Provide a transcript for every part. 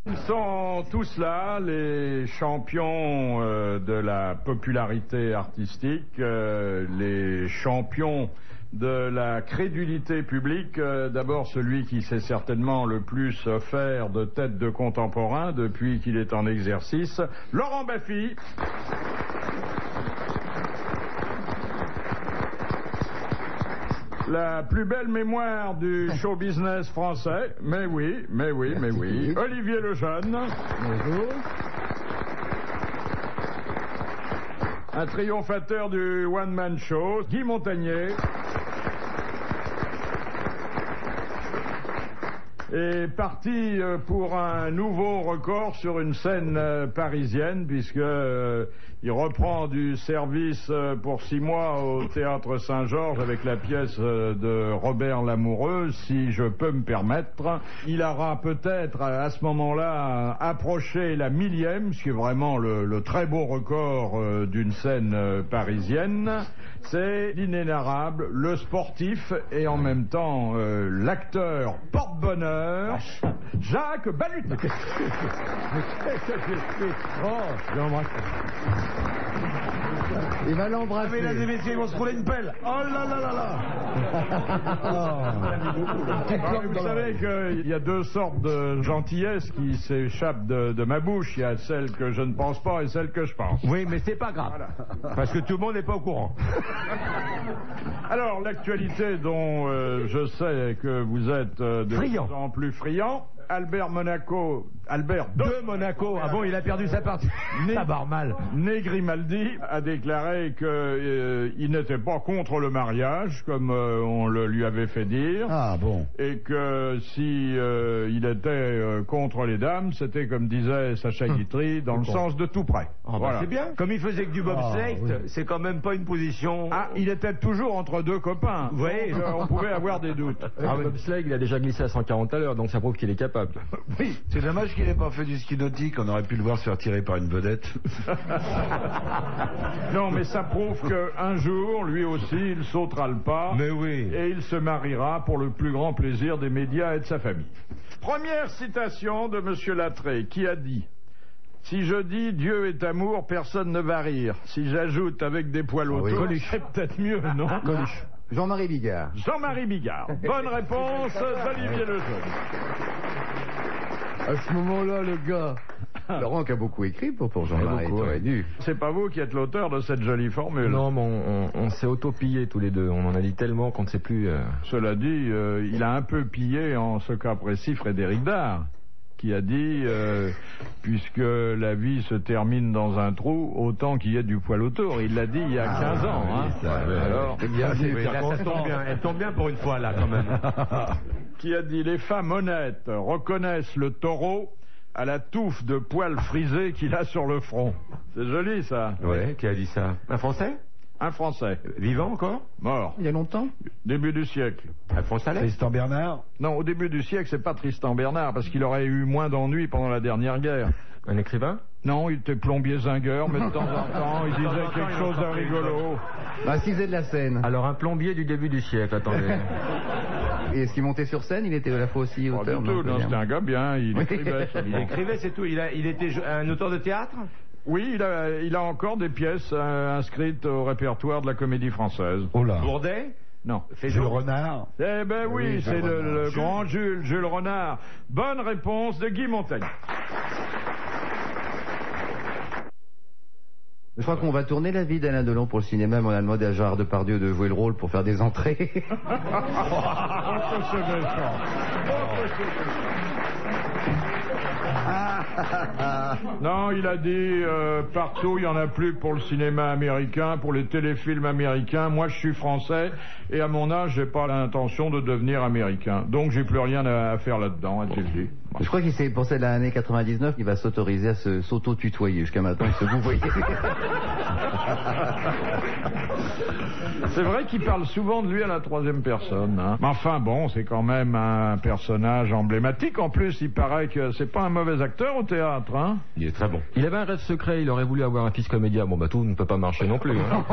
Ils sont tous là, les champions de la popularité artistique, les champions de la crédulité publique. D'abord celui qui s'est certainement le plus offert de tête de contemporain depuis qu'il est en exercice, Laurent Baffy. La plus belle mémoire du show business français, mais oui. Olivier Lejeune. Bonjour. Un triomphateur du one-man show, Guy Montagnier. Est parti pour un nouveau record sur une scène parisienne, puisque il reprend du service pour 6 mois au Théâtre Saint-Georges avec la pièce de Robert Lamoureux, si je peux me permettre. Il aura peut-être à ce moment-là approché la 1000e, ce qui est vraiment le très beau record d'une scène parisienne. C'est l'inénarrable, le sportif et en même temps l'acteur porte-bonheur, Jacques Balutin. Oh, j'embrasse. Il va l'embrasser. Mesdames et messieurs, ils vont se rouler une pelle. Oh là là là là. Vous savez qu'il y a 2 sortes de gentillesse qui s'échappent de ma bouche. Il y a celle que je ne pense pas et celle que je pense. Oui, mais c'est pas grave. Voilà. Parce que tout le monde n'est pas au courant. Alors, l'actualité dont je sais que vous êtes de plus en plus friand, Albert de Monaco. Ah bon, il a perdu sa partie. Ça barre mal. Né Grimaldi a déclaré qu'il n'était pas contre le mariage, comme on le lui avait fait dire. Ah bon. Et que si il était contre les dames, c'était comme disait Sacha Guitry, dans le sens de tout près. Ah, voilà. C'est bien. Comme il faisait que du bobsleigh, oui. C'est quand même pas une position. Ah, il était toujours entre 2 copains. Oui. Donc, on pouvait avoir des doutes. Le bobsleigh, il a déjà glissé à 140 à l'heure, donc ça prouve qu'il est capable. Oui. C'est dommage qu'il n'ait pas fait du ski nautique, on aurait pu le voir se faire tirer par une vedette. Non, mais ça prouve qu'un jour, lui aussi, il sautera le pas. Mais oui. Et il se mariera pour le plus grand plaisir des médias et de sa famille. Première citation de M. Lattré, qui a dit: si je dis Dieu est amour, personne ne va rire. Si j'ajoute avec des poils autour, c'est peut-être mieux, non? Coluche. Jean-Marie Bigard. Jean-Marie Bigard. Bonne réponse d'Olivier Lejeune. À ce moment-là, le gars... Laurent qui a beaucoup écrit pour Jean-Marie, t'aurais dû. C'est pas vous qui êtes l'auteur de cette jolie formule. Non, mais on s'est auto-pillé tous les deux. On en a dit tellement qu'on ne sait plus... Cela dit, il a un peu pillé, en ce cas précis, Frédéric Dard, qui a dit, puisque la vie se termine dans un trou, autant qu'il y ait du poil autour. Il l'a dit il y a 15 ans. Oui, Alors, Là, ça tombe bien. Elle tombe bien pour une fois, là, quand même. Qui a dit: les femmes honnêtes reconnaissent le taureau à la touffe de poils frisés qu'il a sur le front. C'est joli, ça. Ouais, qui a dit ça? Un Français? Un Français. Vivant encore? Mort. Il y a longtemps? Début du siècle. Alphonse Allais? Tristan Bernard? Non, au début du siècle, c'est pas Tristan Bernard, parce qu'il aurait eu moins d'ennuis pendant la dernière guerre. Un écrivain? Non, il était plombier zingueur, mais de temps en temps, il disait quelque chose de rigolo. Bah, s'il faisait de la scène. Alors un plombier du début du siècle, attendez. Et est-ce qu'il montait sur scène? Il était à la fois aussi auteur? Pas du tout, non, c'était un gars bien, il écrivait. Il écrivait, c'est tout. Il était un auteur de théâtre? Oui, il a encore des pièces inscrites au répertoire de la Comédie Française. Oh là. Bourdet? Non. Jules Renard? Eh ben oui, c'est le grand Jules Renard. Bonne réponse de Guy Montagnier. Je crois qu'on va tourner la vie d'Alain Delon pour le cinéma, mais on a demandé à Gérard Depardieu de jouer le rôle pour faire des entrées. Non, il a dit partout, il n'y en a plus pour le cinéma américain, pour les téléfilms américains. Moi, je suis français et à mon âge, j'ai pas l'intention de devenir américain. Donc, j'ai plus rien à faire là-dedans, a-t-il dit. Je crois qu'il s'est pensé de l'année 99, il va s'autoriser à s'auto-tutoyer. Jusqu'à maintenant, il se vouvoyait. C'est vrai qu'il parle souvent de lui à la troisième personne. Hein. Mais enfin bon, c'est quand même un personnage emblématique. En plus, il paraît que c'est pas un mauvais acteur. acteur au théâtre, hein? Il est très bon. Il avait un rêve secret, il aurait voulu avoir un fils comédien. Bon, bah tout ne peut pas marcher non plus. Hein.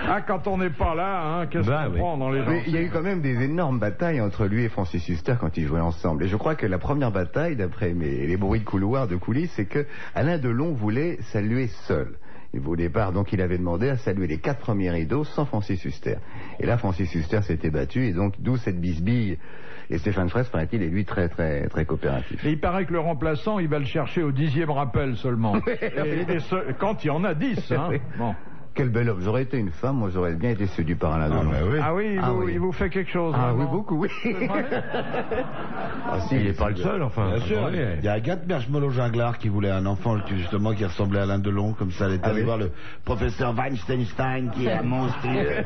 Ah, quand on n'est pas là, hein, qu'est-ce qu'on prend dans les gens? Mais il y a eu quand même des énormes batailles entre lui et Francis Huster quand ils jouaient ensemble. Et je crois que la première bataille, d'après les bruits de couloir, de coulisses, c'est que Alain Delon voulait saluer seul. Au départ, donc, il avait demandé à saluer les 4 premiers rideaux sans Francis Huster. Et là, Francis Huster s'était battu, et donc, d'où cette bisbille. Et Stéphane Fraisse, paraît-il, est lui très, très, très coopératif. Et il paraît que le remplaçant, il va le chercher au 10e rappel seulement. Quand il y en a 10, hein. Bon. Quel bel homme. J'aurais été une femme, moi j'aurais bien été séduit par Alain Delon. Ah oui, il vous fait quelque chose. Ah oui, vraiment. beaucoup, oui. Si, il n'est pas le seul, enfin. Bien sûr. Il y a Agathe Berchemol-Jinglard qui voulait un enfant justement qui ressemblait à Alain Delon, comme ça elle est allée voir le professeur Weinstein qui est monstrueux.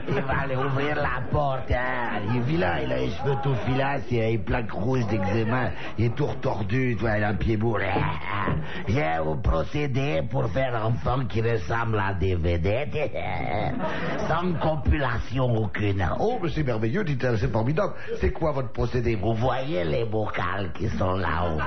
Il va aller ouvrir la porte. Hein. Il est vilain, il a les cheveux tout filasses, il a les plaques rouges d'eczéma, il est tout retordu, tu vois, il a un pied bourré. J'ai un procédé pour faire un enfant qui ressemble à des vedettes, sans copulation aucune. Oh, mais c'est merveilleux, dit-elle, c'est formidable. C'est quoi votre procédé? Vous voyez les vocales qui sont là-haut.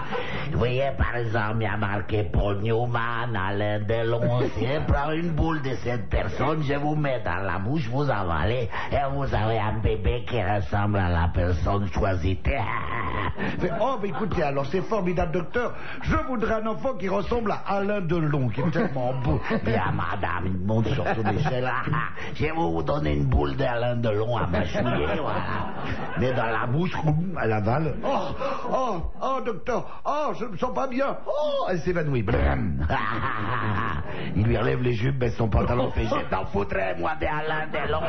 Vous voyez, par exemple, il y a marqué Paul Newman, Alain Delon. Si je prends une boule de cette personne, je vous mets dans la bouche, vous avalez, et vous avez un bébé qui ressemble à la personne choisie. Mais, oh, mais écoutez, alors c'est formidable, docteur. Je voudrais un enfant qui ressemble à Alain Delon, qui est tellement beau. Bien, madame, il monte sur son échelle. Je vais vous donner une boule d'Alain Delon à mâchouiller, voilà. Mais dans la bouche, elle avale. Oh, docteur, je me sens pas bien. Oh, elle s'évanouit. Il lui relève les jupes, baisse son pantalon, fait je t'en foutrais, moi, d'Alain Delon.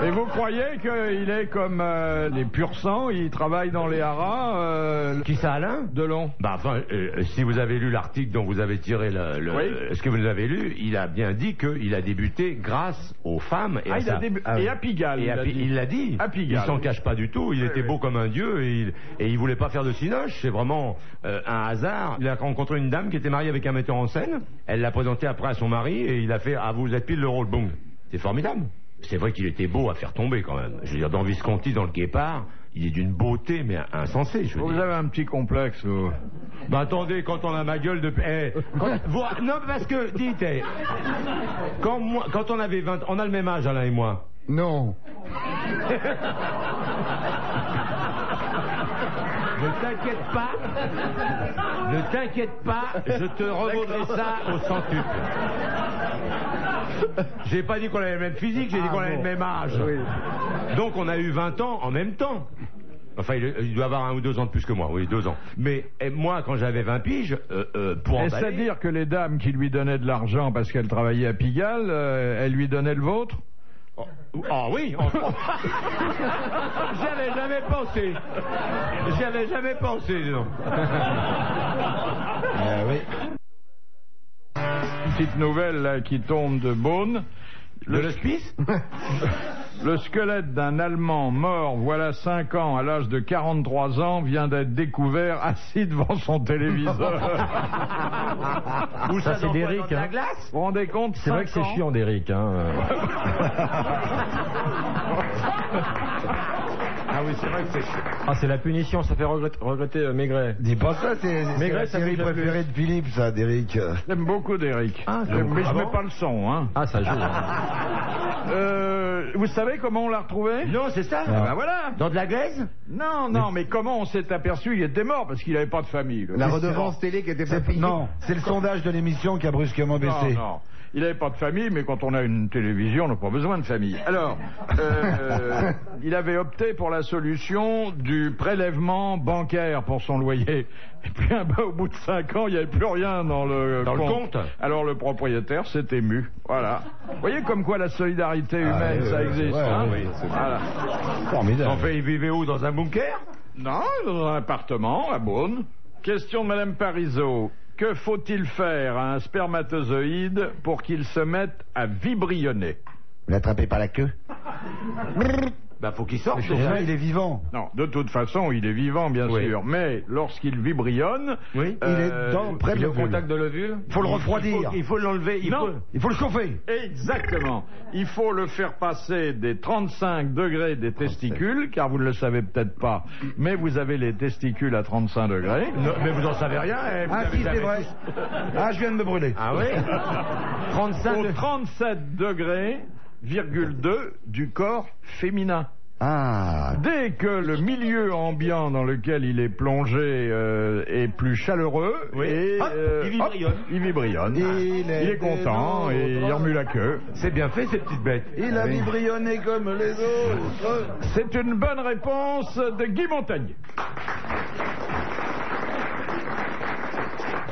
Et vous croyez qu'il est comme les pur sang, il travaille dans les haras Qui ça, Alain? Delon. Bah enfin, si vous avez lu l'article dont vous avez tiré ce que vous avez lu, il a bien dit qu'il a débuté grâce aux femmes et et à Pigalle. Il l'a dit. À Pigalle. Il s'en cache pas du tout. Il était beau comme un dieu et il voulait pas faire de cinoche. C'est vraiment un hasard. Il a rencontré une dame qui était mariée avec un metteur en scène. Elle l'a présenté après à son mari et il a fait vous êtes pile le rôle. Boum. C'est formidable. C'est vrai qu'il était beau à faire tomber quand même. Je veux dire, dans Visconti, dans le Guépard, il est d'une beauté, mais insensée, je veux dire. Vous avez un petit complexe, vous. Bah attendez, quand on a ma gueule de... non, parce que, dites, quand on avait 20... On a le même âge, Alain et moi. Non. Ne t'inquiète pas, je te revaudrai ça au centuple. J'ai pas dit qu'on avait le même physique, j'ai dit qu'on avait le même âge. Oui. Donc on a eu 20 ans en même temps. Enfin, il doit avoir 1 ou 2 ans de plus que moi, oui, 2 ans. Mais moi, quand j'avais 20 piges, pour emballer... C'est-à-dire que les dames qui lui donnaient de l'argent parce qu'elles travaillaient à Pigalle, elles lui donnaient le vôtre? Ah oui. J'avais jamais pensé, dis donc. Oui. Petite nouvelle là, qui tombe de Beaune. De l'hospice. Le squelette d'un Allemand mort voilà 5 ans à l'âge de 43 ans vient d'être découvert assis devant son téléviseur. Où ça, c'est d'Éric. Hein. La glace. Vous vous rendez compte? C'est vrai que c'est chiant d'Éric. Hein. Ah oui, c'est vrai que c'est chiant. Ah, c'est la punition, ça fait regretter Maigret. Dis pas ça, c'est Maigret, la ça série fait préférée de Philippe, ça, d'Éric. J'aime beaucoup d'Éric. Ah, Mais je mets pas le son, hein. Ah, ça joue. Vous savez comment on l'a retrouvé? Non, c'est ça. Ben voilà. Dans de la glaise? Non, mais comment on s'est aperçu qu'il était mort? Parce qu'il n'avait pas de famille. La redevance télé qui était pas payée. Non, c'est le sondage de l'émission qui a brusquement baissé. Non. Il n'avait pas de famille, mais quand on a une télévision, on n'a pas besoin de famille. Alors, il avait opté pour la solution du prélèvement bancaire pour son loyer. Et puis, au bout de 5 ans, il n'y avait plus rien dans le compte. Alors, le propriétaire s'est ému. Voilà. Vous voyez comme quoi la solidarité humaine, ça existe. Ouais, hein oui, voilà. Formidable. En fait, il vivait où? Dans un bunker? Non, dans un appartement à Beaune. Question de Madame Parizeau. Que faut-il faire à un spermatozoïde pour qu'il se mette à vibrionner? Vous l'attrapez par la queue? Bah, faut qu'il sorte. Déjà, il est vivant. Non, de toute façon, il est vivant, bien Oui. sûr. Mais lorsqu'il vibrionne, Oui. Il est près de Il est au l'ovule. contact de l'ovule. Il faut le refroidir. Il faut l'enlever. Il faut le chauffer. exactement, il faut le faire passer des 35 degrés des testicules, car vous ne le savez peut-être pas, mais vous avez les testicules à 35 degrés. Non, mais vous en savez rien. Vous Ah avez si, c'est jamais- vrai. Ah, je viens de me brûler. Ah oui. 35. Aux 37 degrés, virgule 2 du corps féminin. Ah, Dès que le milieu ambiant dans lequel il est plongé est plus chaleureux, Oui. et, Hop, il vibrionne. il vibrionne. Il Il est est content des et il nôtres. remue la queue. C'est bien fait, ces petites bêtes. Il a vibrionné comme les autres. C'est une bonne réponse de Guy Montagnier.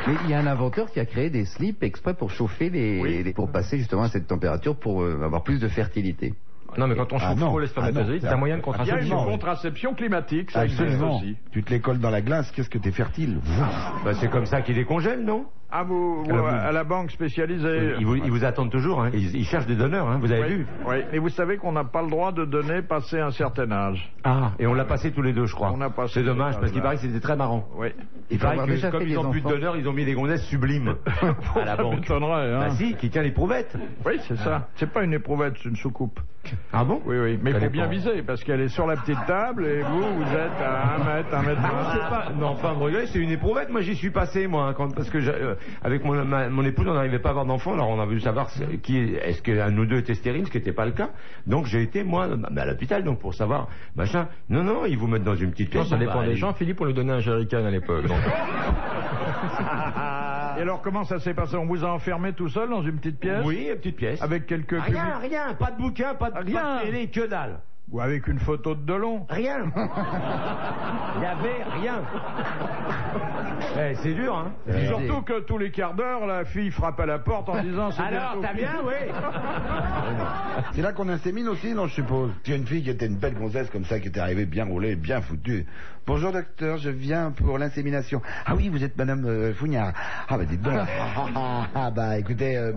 mais il y a un inventeur qui a créé des slips exprès pour chauffer pour passer justement à cette température pour avoir plus de fertilité. Non, mais quand on chauffe non. trop les spermatozoïdes, Ah non. c'est un moyen de Il y a une contraception. contraception climatique, ça existe Absolument. aussi. Tu te les colles dans la glace, qu'est-ce que t'es fertile. Bah, c'est comme ça qu'il décongèle, non? Ah, vous, à la banque spécialisée. Ils vous attendent toujours, hein. Ils cherchent des donneurs, hein. Vous avez Oui, vu? oui. Et vous savez qu'on n'a pas le droit de donner passé un certain âge. Ah, et on l'a passé tous les deux, je crois. On a passé C'est dommage, cet parce qu'il âge-là. paraît que c'était très marrant. Oui. Il faut paraît avoir que déjà comme fait ils des ont plus de enfants. donneurs, ils ont mis des gonzesses sublimes à la Ça banque. m'étonnerait, hein. Bah si, qui tient l'éprouvettes. Oui, c'est ça. C'est pas une éprouvette, c'est une soucoupe. Ah bon? Oui, oui. Mais il Ça faut dépend. bien viser, parce qu'elle est sur la petite table et vous êtes à 1 mètre, 1 mètre. Ah, c'est pas. Non, pas me regarder, c'est une éprouvette. Moi, j'y suis passé, moi, parce que avec mon épouse, on n'arrivait pas à avoir d'enfant. Alors, on a voulu savoir est-ce qu'un de nous deux était stérile, ce qui n'était pas le cas. Donc, j'ai été moi à l'hôpital, donc pour savoir machin. Non, ils vous mettent dans une petite Non, pièce. ça Bon, dépend bah, des gens. Philippe, on lui donnait un jerrycan à l'époque. donc. Et alors, comment ça s'est passé? On vous a enfermé tout seul dans une petite pièce? Oui, une petite pièce. Avec quelques Rien, pas de bouquin, pas de Rien. télé, que dalle. Ou avec une photo de Delon? Rien. Il n'y avait rien. C'est dur, hein. Surtout que tous les quarts d'heure, la fille frappe à la porte en disant c'est Alors, bientôt t'as fini. bien, oui. C'est là qu'on insémine aussi, non, je suppose. Il y a une fille qui était une belle gonzesse comme ça, qui était arrivée bien roulée, bien foutue. Bonjour docteur, je viens pour l'insémination. Ah oui, vous êtes madame Fougnard. Ah bah dites donc. Ah bah écoutez,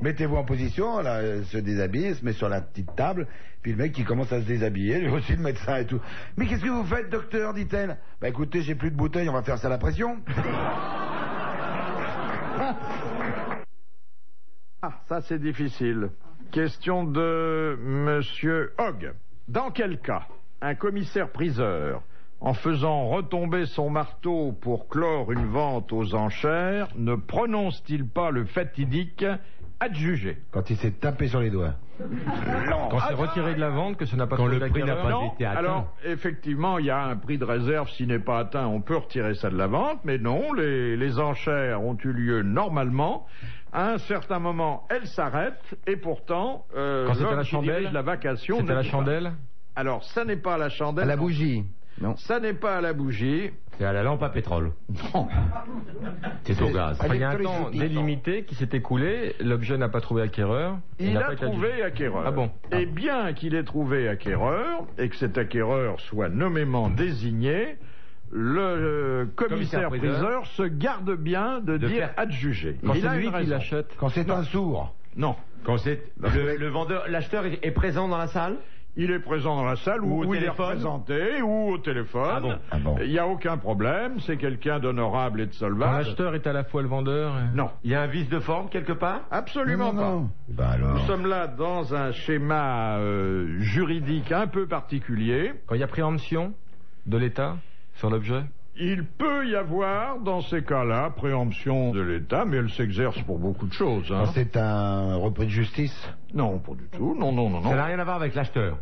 mettez-vous en position, là, se déshabille, elle se met sur la petite table, puis le mec qui commence à se déshabiller, lui aussi le médecin et tout. Mais qu'est-ce que vous faites docteur, dit-elle. Bah écoutez, j'ai plus de bouteilles, on va faire ça à la pression. Ah, ça c'est difficile. Question de Monsieur Hogg. Dans quel cas un commissaire-priseur, en faisant retomber son marteau pour clore une vente aux enchères, ne prononce-t-il pas le fatidique adjugé? Quand il s'est tapé sur les doigts. Quand c'est retiré de la vente, que ça n'a pas Quand trouvé le prix n'a d'acquéreur. pas Non, été atteint. alors effectivement, il y a un prix de réserve. S'il n'est pas atteint, on peut retirer ça de la vente. Mais non, les enchères ont eu lieu normalement. À un certain moment, elles s'arrêtent. Et pourtant, Quand c'était l'homme la qui chandelle, dirige la vacation... C'était ne la dit pas. chandelle. Alors, ça n'est pas à la chandelle. À la non. bougie. Non. Ça n'est pas à la bougie. C'est à la lampe à pétrole. C'est au gaz. Enfin, il y a un temps Électricité. délimité qui s'est écoulé, l'objet n'a pas trouvé acquéreur. Il n'a a pas été trouvé adjugé. acquéreur. Ah bon. Et bien qu'il ait trouvé acquéreur, et que cet acquéreur soit nommément désigné, le commissaire-priseur se garde bien de dire faire- adjugé. Quand Il c'est a lui une qui raison. l'achète. Quand c'est un sourd. Non. Quand c'est le vendeur, l'acheteur est présent dans la salle. Il est présent dans la salle Ou au où il est téléphone. représenté ou au téléphone. Ah bon. Ah bon. Il n'y a aucun problème. C'est quelqu'un d'honorable et de Quand solvable. l'acheteur est à la fois le vendeur. Non. Il y a un vice de forme quelque part. Absolument pas. Bah alors. Nous sommes là dans un schéma juridique un peu particulier. Quand il y a préemption de l'État sur l'objet. Il peut y avoir, dans ces cas-là, préemption de l'État, mais elle s'exerce pour beaucoup de choses. Hein. Quand c'est un repris de justice. Non, pas du tout. Non, non, non, Ça n'a non. rien à voir avec l'acheteur.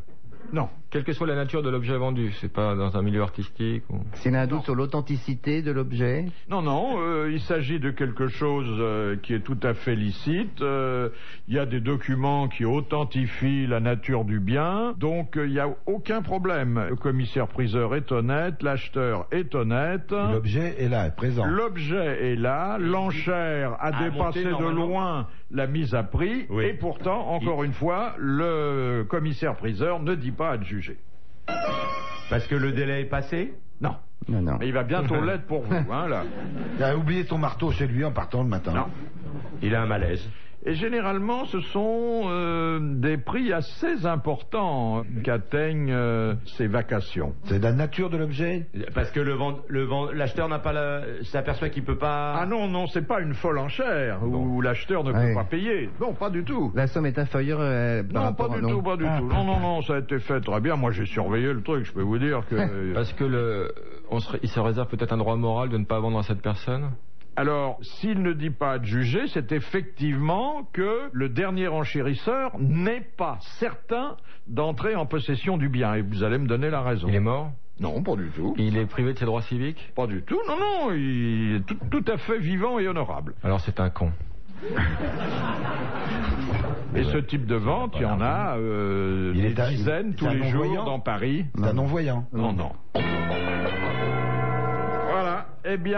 Non. Quelle que soit la nature de l'objet vendu, c'est pas dans un milieu artistique ou... S'il y a un doute sur l'authenticité de l'objet, Non, non, il s'agit de quelque chose qui est tout à fait licite. Il y a des documents qui authentifient la nature du bien, donc il n'y a aucun problème. Le commissaire-priseur est honnête, l'acheteur est honnête. L'objet est là, est présent. L'objet est là, l'enchère a dépassé monté, de normalement. loin la mise à prix, Oui. et pourtant, encore une fois, le commissaire-priseur ne dit pas adjuger. Parce que le délai est passé. Non. non, non. Mais il va bientôt l'être pour vous, hein, là. Il a oublié son marteau chez lui en partant le matin. Non. Il a un malaise. Et généralement, ce sont des prix assez importants qu'atteignent ces vacations. C'est la nature de l'objet? Parce que l'acheteur n'a pas s'aperçoit qu'il peut pas... Ah non, non, c'est pas une folle enchère où l'acheteur ne peut pas payer. Non, pas du tout. La somme est inférieure par Non, rapport pas du tout, pas du tout. Non, non, non, ça a été fait très bien. Moi, j'ai surveillé le truc, je peux vous dire que... Parce que il se réserve peut-être un droit moral de ne pas vendre à cette personne? Alors, s'il ne dit pas de juger, c'est effectivement que le dernier enchérisseur n'est pas certain d'entrer en possession du bien. Et vous allez me donner la raison. Il est mort? Non, pas du tout. Il est privé de ses droits civiques? Pas du tout, non, non, il est tout à fait vivant et honorable. Alors c'est un con. Et ce type de vente, il y en a des dizaines tous les jours dans Paris. C'est un non-voyant. Non, non. Voilà, eh bien...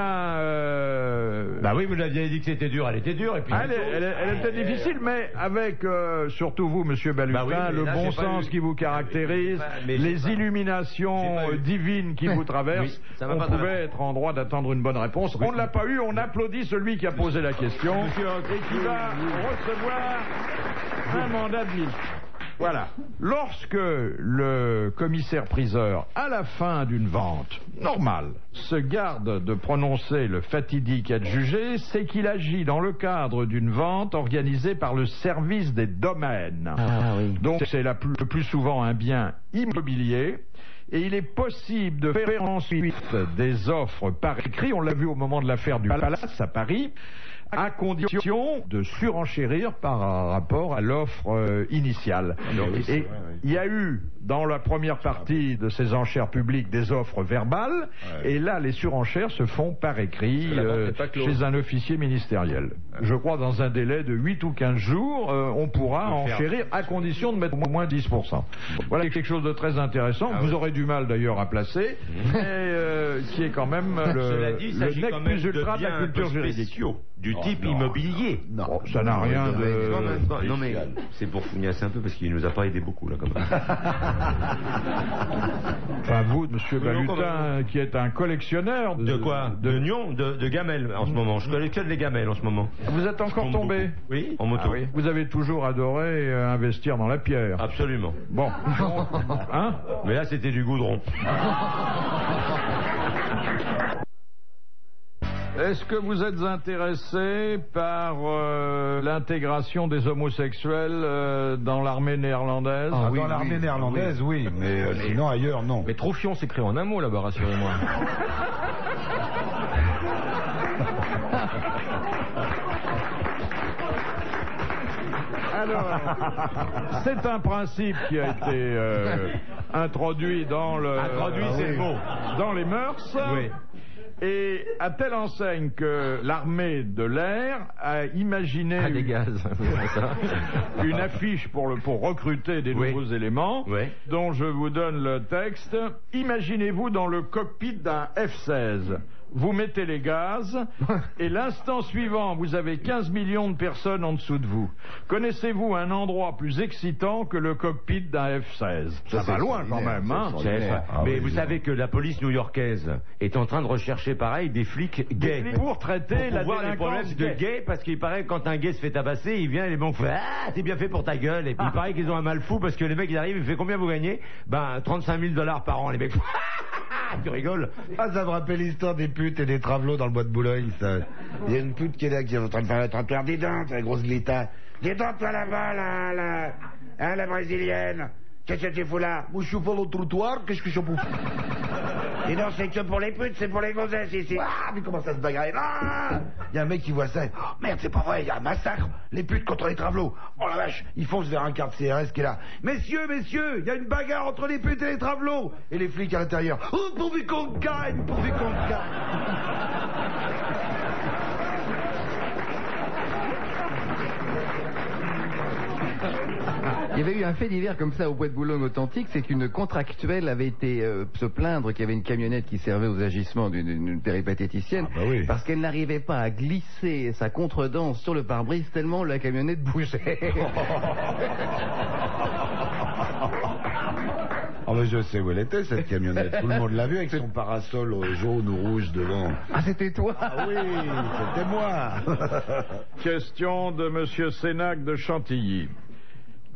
Bah oui, vous l'aviez dit que c'était dur, elle était dure. Et puis elle était difficile, mais avec, surtout vous, Monsieur Balutin, le bon sens qui vous caractérise, les illuminations divines qui vous traversent, on pouvait être en droit d'attendre une bonne réponse. On ne l'a pas eu, on applaudit celui qui a posé la question et qui va recevoir un mandat de mise. Voilà. Lorsque le commissaire-priseur, à la fin d'une vente normale, se garde de prononcer le fatidique adjugé, c'est qu'il agit dans le cadre d'une vente organisée par le service des domaines. Donc c'est le plus souvent un bien immobilier. Et il est possible de faire ensuite des offres par écrit, on l'a vu au moment de l'affaire du Palace à Paris, à condition de surenchérir par rapport à l'offre initiale. Et il y a eu, dans la première partie de ces enchères publiques, des offres verbales, et là, les surenchères se font par écrit chez un officier ministériel. Je crois dans un délai de 8 ou 15 jours, on pourra enchérir à condition de mettre au moins 10%. Voilà quelque chose de très intéressant, vous aurez du mal d'ailleurs à placer, mais qui est quand même le nec plus ultra de la culture juridique. Du type immobilier. Non, bon, ça n'a rien de... Non mais c'est pour fournasser un peu parce qu'il nous a pas aidé beaucoup là quand même. Enfin vous, Monsieur Balutin, qui est un collectionneur de quoi? De gamelles en ce moment. Je collectionne les gamelles en ce moment. Vous êtes encore tombé? Oui, en moto. Oui. Vous avez toujours adoré investir dans la pierre. Absolument. Bon. Hein? Mais là c'était du goudron. Est-ce que vous êtes intéressé par l'intégration des homosexuels dans l'armée néerlandaise? Dans l'armée néerlandaise, oui, mais sinon ailleurs, non. Mais Troufion s'écrit en un mot là-bas, rassurez-moi. Alors, c'est un principe qui a été introduit dans dans les mœurs. Oui. Et à telle enseigne que l'armée de l'air a imaginé une affiche pour recruter des nouveaux éléments, dont je vous donne le texte. Imaginez-vous dans le cockpit d'un F-16. Vous mettez les gaz, et l'instant suivant, vous avez 15 millions de personnes en dessous de vous. Connaissez-vous un endroit plus excitant que le cockpit d'un F-16? Ça va loin quand même, hein? Mais vous savez que la police new-yorkaise est en train de rechercher, pareil, des flics gays. Pour traiter la voir les problèmes de gays, parce qu'il paraît que quand un gay se fait tabasser, il vient et les banques font « Ah, t'es bien fait pour ta gueule !» Et puis il paraît qu'ils ont un mal fou, parce que les mecs, ils arrivent, ils font « Combien vous gagnez ?» Ben, 35 000 $ par an, les mecs. Tu rigoles? Ah, ça me rappelle l'histoire des putes et des travelots dans le bois de Boulogne, ça. Il y a une pute qui est là, qui est en train de faire le trottoir des dents, la grosse glita. Des dents, toi là-bas, la brésilienne. Qu'est-ce que tu fous là? Moi, je suis pas au trottoir, qu'est-ce que je fous? Et non, c'est que pour les putes, c'est pour les gonzesses ici. Ah, mais comment ça se bagarre? Ah, il y a un mec qui voit ça. Oh, merde, c'est pas vrai, il y a un massacre. Les putes contre les travelots. Oh la vache, il fonce vers un quart de CRS qui est là. Messieurs, il y a une bagarre entre les putes et les travelots. Et les flics à l'intérieur. Oh, pourvu qu'on gagne, pourvu qu'on gagne. Il y avait eu un fait divers comme ça au Bois de Boulogne authentique, c'est qu'une contractuelle avait été se plaindre qu'il y avait une camionnette qui servait aux agissements d'une péripatéticienne, parce qu'elle n'arrivait pas à glisser sa contredanse sur le pare-brise tellement la camionnette bougeait. Oh, mais je sais où elle était, cette camionnette. Tout le monde l'a vue avec son parasol jaune ou rouge devant. Ah, c'était toi? Ah oui, c'était moi. Question de Monsieur Sénac de Chantilly.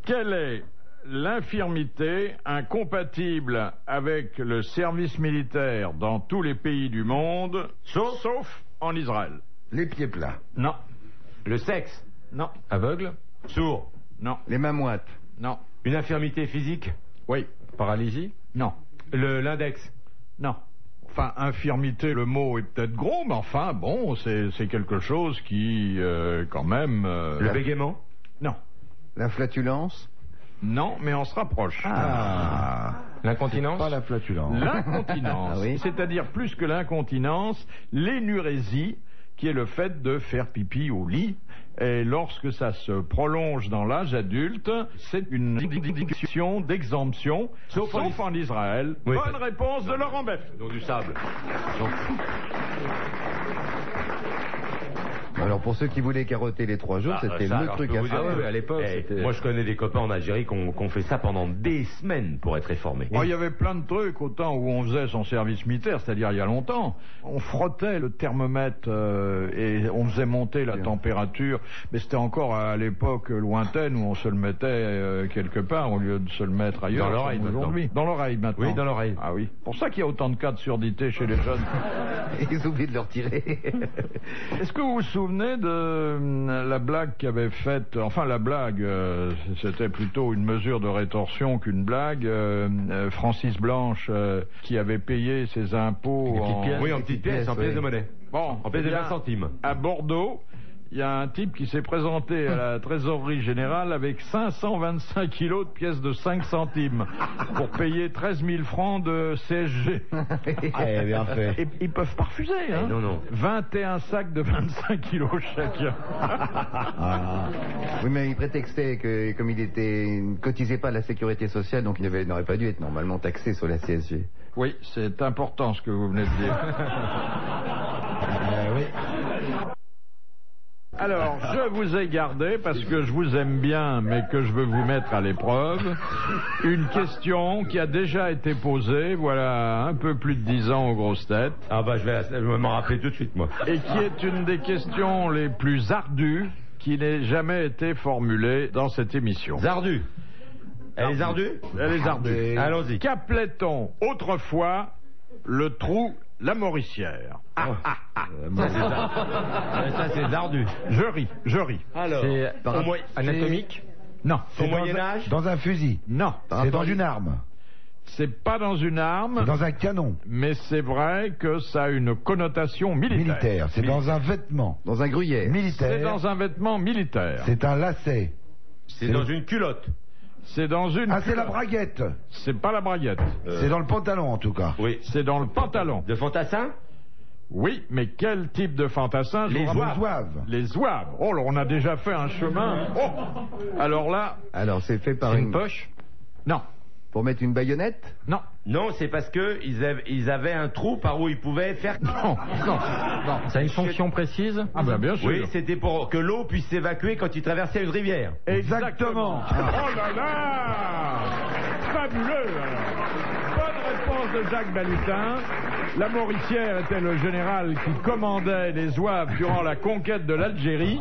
Quelle est l'infirmité incompatible avec le service militaire dans tous les pays du monde, sauf en Israël? Les pieds plats. Non. Le sexe. Non. Aveugle? Sourd. Non. Les mains moites. Non. Une infirmité physique. Oui. Paralysie? Non. L'index. Non. Enfin, infirmité, le mot est peut-être gros, mais enfin, bon, c'est quelque chose qui, quand même... Le bégaiement. Non. La flatulence? Non, mais on se rapproche. L'incontinence? Pas la flatulence. L'incontinence, Ah oui. c'est-à-dire plus que l'incontinence, l'énurésie, qui est le fait de faire pipi au lit. Et lorsque ça se prolonge dans l'âge adulte, c'est une indication d'exemption, sauf en Israël. Oui. Bonne réponse de Laurent Baffie. Ils ont du sable. Donc, Alors pour ceux qui voulaient carotter les 3 jours, c'était ça, le alors, truc je peux à vous dire, faire. ouais, à l'époque, c'était- moi, je connais des copains en Algérie qui ont fait ça pendant des semaines pour être réformés. Oh, il y avait plein de trucs au temps où on faisait son service militaire, c'est-à-dire il y a longtemps. On frottait le thermomètre et on faisait monter la température, mais c'était encore à l'époque lointaine où on se le mettait quelque part au lieu de se le mettre ailleurs. Dans l'oreille, comme maintenant. aujourd'hui. Dans l'oreille maintenant. Oui, dans l'oreille. Ah oui. Pour ça qu'il y a autant de cas de surdité chez les jeunes. Ils oublient de le retirer. Est-ce que vous vous souvenez de la blague qu'avait faite, enfin la blague, c'était plutôt une mesure de rétorsion qu'une blague, Francis Blanche, qui avait payé ses impôts Oui, en petites pièces, en pièces de monnaie. Bon, En pièces de eh bien, 20 centimes. à Bordeaux, il y a un type qui s'est présenté à la trésorerie générale avec 525 kilos de pièces de 5 centimes pour payer 13 000 francs de CSG. Eh, bien fait. Et ils peuvent pas refuser, hein. non, non. 21 sacs de 25 kilos chacun. Oui, mais il prétextait que comme il ne cotisait pas à la sécurité sociale, donc il n'aurait pas dû être normalement taxé sur la CSG. Oui, c'est important ce que vous venez de dire. Oui. Alors, je vous ai gardé, parce que je vous aime bien, mais que je veux vous mettre à l'épreuve, une question qui a déjà été posée, voilà, un peu plus de 10 ans aux grosses têtes, Ah bah, je vais m'en rappeler tout de suite, moi. et qui est une des questions les plus ardues qui n'ait jamais été formulée dans cette émission. Zardu. Elle est ardue? Elle est ardue. Allons-y. Qu'appelait-on autrefois le trou La Mauricière? Ça, c'est zardu. Je ris. Alors, C'est anatomique? Non. au Moyen-Âge? Dans un fusil. Non. C'est dans une arme. C'est pas dans une arme. C'est dans un canon. Mais c'est vrai que ça a une connotation militaire. Militaire. C'est dans un vêtement. Dans un gruyère. Militaire. C'est dans un vêtement militaire. C'est un lacet. C'est dans une culotte. C'est dans une... Ah, c'est la braguette. C'est pas la braguette. C'est dans le pantalon, en tout cas. Oui. C'est dans le pantalon. De fantassin? Oui, mais quel type de fantassin? Les zouaves. Les zouaves. Oh, là, on a déjà fait un chemin. Oh. Alors là... Alors c'est fait par Une poche? Non. Pour mettre une baïonnette? Non. Non, c'est parce que ils avaient un trou par où ils pouvaient faire... Non. Ça a une fonction précise? Ah ben bien sûr. Oui, c'était pour que l'eau puisse s'évacuer quand ils traversaient une rivière. Exactement. Oh là là. Fabuleux. Alors. Bonne réponse de Jacques Balutin. La Mauricière était le général qui commandait les zouaves durant la conquête de l'Algérie.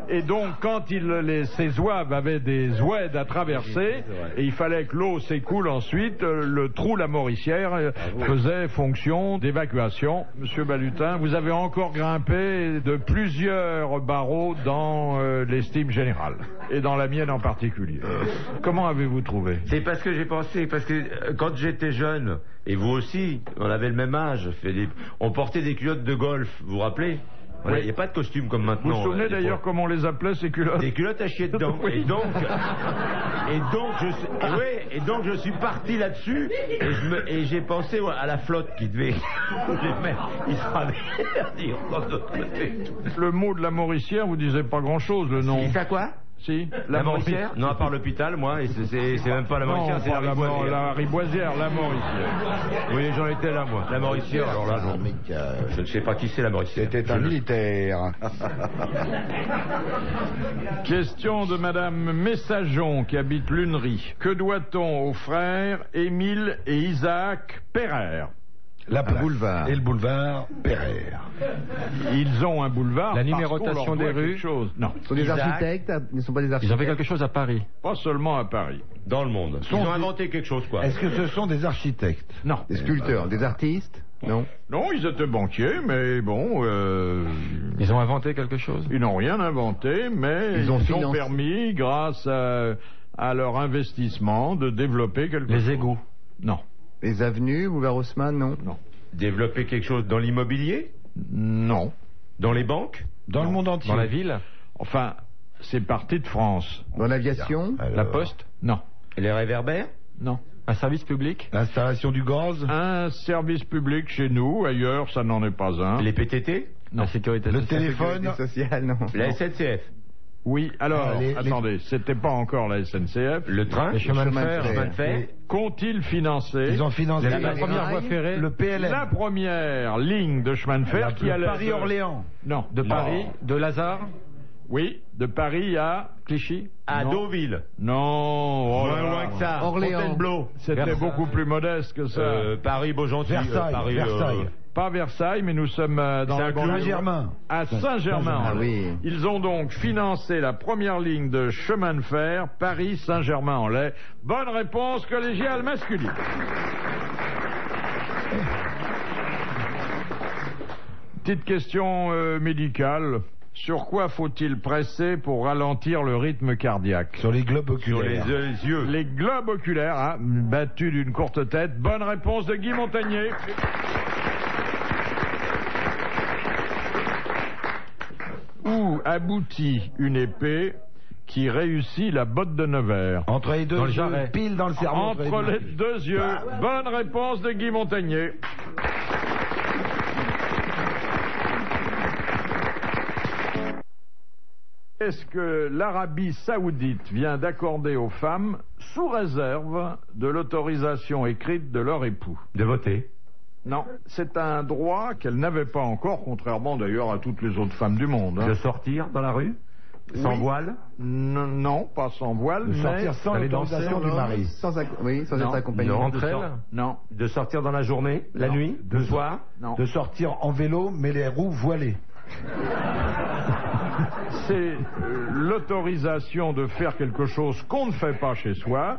Et donc, quand ces zouaves avaient des oueds à traverser, et il fallait que l'eau s'écoule ensuite, le trou La Mauricière faisait fonction d'évacuation. Monsieur Balutin, vous avez encore grimpé de plusieurs barreaux dans l'estime générale, et dans la mienne en particulier. Comment avez-vous trouvé? C'est parce que j'ai pensé, parce que quand j'étais jeune, et vous aussi, on avait le même âge, Philippe, on portait des culottes de golf, vous vous rappelez? Voilà, il n'y a pas de costume comme maintenant. Vous vous souvenez d'ailleurs comment on les appelait, ces culottes? Des culottes à chier dedans. Oui. Et donc je suis parti là-dessus et j'ai pensé à la flotte qui devait ils se dire de l'autre côté. Le mot de La Mauricière vous disait pas grand-chose, le nom. Il fait quoi? Si. La Mauricière? Non, à part l'hôpital, moi, et c'est même pas la Mauricière, c'est la Riboisière. La Riboisière, la Mauricière. Oui, j'en étais là, moi. La Mauricière, alors là, non. Je ne sais pas qui c'est la Mauricière. C'était un militaire. Question de Madame Messageon, qui habite Lunery. Que doit-on aux frères Émile et Isaac Pereire? La place. boulevard. Et le boulevard Pereire. Ils ont un boulevard. La parce numérotation qu'on leur doit des rues. quelque chose. Non. Ce sont des Isaac. architectes, ils ne sont pas des Ils ont architectes. fait quelque chose à Paris. Pas seulement à Paris. Dans le monde. Ils ont inventé quelque chose, quoi. Est-ce que ce sont des architectes? Non. Des sculpteurs, des artistes? Non. Non, ils étaient banquiers, mais bon, Ils ont inventé quelque chose. ils n'ont rien inventé, mais Ils ont ils ont financé. permis, grâce à leur investissement, de développer quelque chose. Les égouts. Non. Les avenues, boulevard Haussmann? Non. Non. Développer quelque chose dans l'immobilier? Non. Dans les banques? Dans le monde entier. Dans la ville. Enfin, c'est parti de France. Dans l'aviation? Alors, La poste. Non. Les réverbères? Non. Un service public. L'installation du gaz. Un service public chez nous, ailleurs, ça n'en est pas un. Les PTT? La sécurité Le sociale. téléphone. Sécurité sociale, non. La SNCF? Oui, alors, Ah, attendez, c'était pas encore la SNCF. Le train? Les chemins de fer. Le chemin de fer? Qu'ont-ils financé Ils ont financé La Les première rails. voie ferrée le PLM. la première ligne de chemin de fer qui allait Paris-Orléans. Non. de Paris, de Lazare, Oui, de Paris à Clichy. À Non. Deauville? Non, oh là Moins là. loin que ça. Orléans. Fontainebleau? C'était Versailles. beaucoup plus modeste que ça. Paris, Beaugentil. Versailles. Paris, Versailles. Pas Versailles, mais nous sommes dans la banlieue. Saint-Germain. À Saint-Germain. Ah oui. Ils ont donc financé la première ligne de chemin de fer Paris-Saint-Germain-en-Laye. Bonne réponse collégiale masculine. Petite question médicale. Sur quoi faut-il presser pour ralentir le rythme cardiaque? Sur les globes Sur oculaires. les yeux. Les globes oculaires, hein, battus d'une courte tête. Bonne réponse de Guy Montagnier. Où aboutit une épée qui réussit la botte de Nevers? Entre les deux Dans le yeux, jarret. pile dans le cerveau. Entre les deux yeux. Bonne réponse de Guy Montagnier. Est-ce que l'Arabie Saoudite vient d'accorder aux femmes, sous réserve de l'autorisation écrite de leur époux? De voter. Non, c'est un droit qu'elle n'avait pas encore, contrairement d'ailleurs à toutes les autres femmes du monde. hein. De sortir dans la rue? Sans Oui. voile? Non, pas sans voile, De mais... sortir sans D'aller l'autorisation danser, du mari. Oui, sans Non. être accompagné. Non. Entre elles. Non, De sortir dans la journée? La Non. nuit? Le soir? non. De sortir en vélo, mais les roues voilées. C'est l'autorisation de faire quelque chose qu'on ne fait pas chez soi,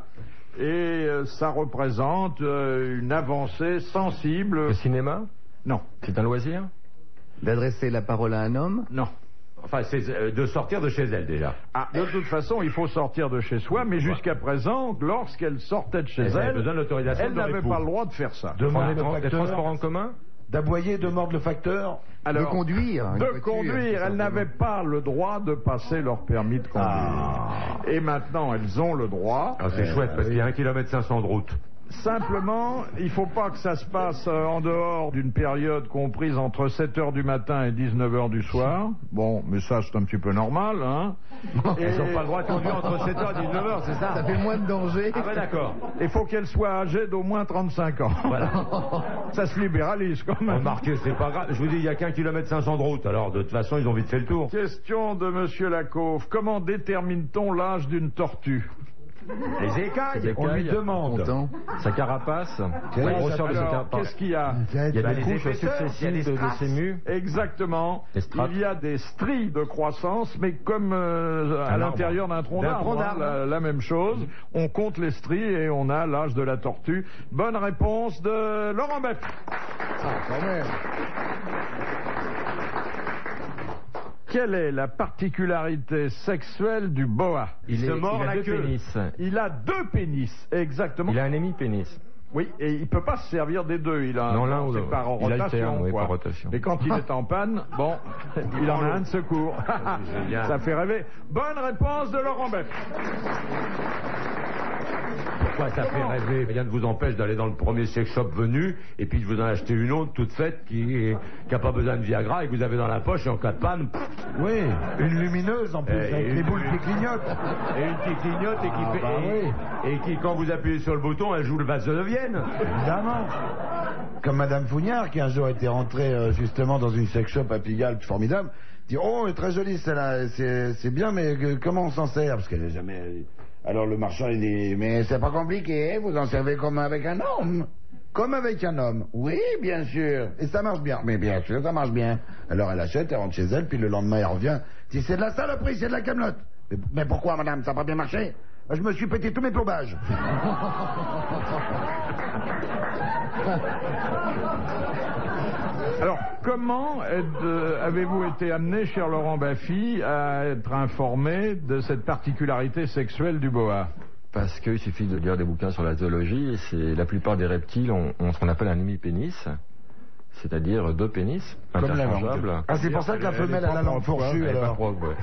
et ça représente une avancée sensible. Le cinéma. Non, C'est un loisir. D'adresser la parole à un homme? non. Enfin, c'est de sortir de chez elle, déjà. Ah, de toute façon, il faut sortir de chez soi, mais jusqu'à présent, lorsqu'elle sortait de chez Elle avait elle, besoin de l'autorisation elle de leur n'avait époux. pas le droit de faire ça. De mordre le Les transports facteur. en commun. D'aboyer, de mordre le facteur. De conduire. une De voiture, conduire, tout elles simplement. n'avaient pas le droit de passer leur permis de conduire. Et maintenant, elles ont le droit. Ah, c'est chouette, parce qu'il y a 1,5 km de route. Simplement, il ne faut pas que ça se passe en dehors d'une période comprise entre 7h du matin et 19h du soir. Bon, mais ça, c'est un petit peu normal, hein. Elles n'ont pas le droit de conduire entre 7h et 19h, c'est ça? Ça fait moins de danger. Ah, ben d'accord. Il faut qu'elle soit âgée d'au moins 35 ans. Voilà. Ça se libéralise quand même. Remarquez, c'est pas grave. Je vous dis, il n'y a qu'1,5 km de route. Alors, de toute façon, ils ont vite fait le tour. Question de Monsieur Lacauve. Comment détermine-t-on l'âge d'une tortue? Les écailles. On lui demande. Content. Sa carapace. Quel La âge grosseur de sa Alors, carapace. qu'est-ce qu'il y a? Il y a Bah, des les couches épaisseurs, il y a successives des de strates. ces mus. Exactement. Les strates. Il y a des stries de croissance, mais comme à Un l'intérieur d'un tronc D'un d'arbre. tronc hein, d'arbre. la même chose. On compte les stries et on a l'âge de la tortue. Bonne réponse de Laurent Baffy. Quelle est la particularité sexuelle du boa? Il se mord il a la deux queue. pénis. Il a deux pénis, exactement. Il a un hémipénis. Oui, et il peut pas se servir des deux. Il a Non, l'un ou c'est l'autre. par Il rotation, alterne, oui, quoi. par rotation. Et quand il est en panne, bon, il en a un de secours. Génial. Ça fait rêver. Bonne réponse de Laurent Baffy. Pourquoi ça fait rêver? Rien ne vous empêche d'aller dans le premier sex shop venu et puis de vous en acheter une autre toute faite qui n'a pas besoin de Viagra et que vous avez dans la poche et en cas de panne. Oui, une lumineuse en plus, avec les boules qui clignotent. Et une qui clignote et qui fait. Et qui, quand vous appuyez sur le bouton, elle joue le vase de Vienne. Évidemment. Comme Madame Fougnard, qui un jour était rentrée justement dans une sex shop à Pigalle, formidable, dit oh, elle est très jolie celle-là, c'est bien, mais comment on s'en sert? Parce qu'elle n'est jamais. Alors le marchand il dit mais c'est pas compliqué, vous en servez comme avec un homme. Comme avec un homme. Oui, bien sûr. Et ça marche bien. Mais bien sûr, ça marche bien. Alors elle achète, elle rentre chez elle, puis le lendemain elle revient. Elle dit c'est de la saloperie, c'est de la camelote. Mais pourquoi, madame, ça n'a pas bien marché? Je me suis pété tous mes plombages. Alors, comment avez-vous été amené, cher Laurent Baffy, à être informé de cette particularité sexuelle du boa? Parce qu'il suffit de lire des bouquins sur la zoologie, et c'est la plupart des reptiles ont ce qu'on appelle un hémipénis, c'est-à-dire deux pénis interchangeables. Ah, c'est pour ça que la femelle a la langue fourchue, Elle est pas alors. propre, ouais.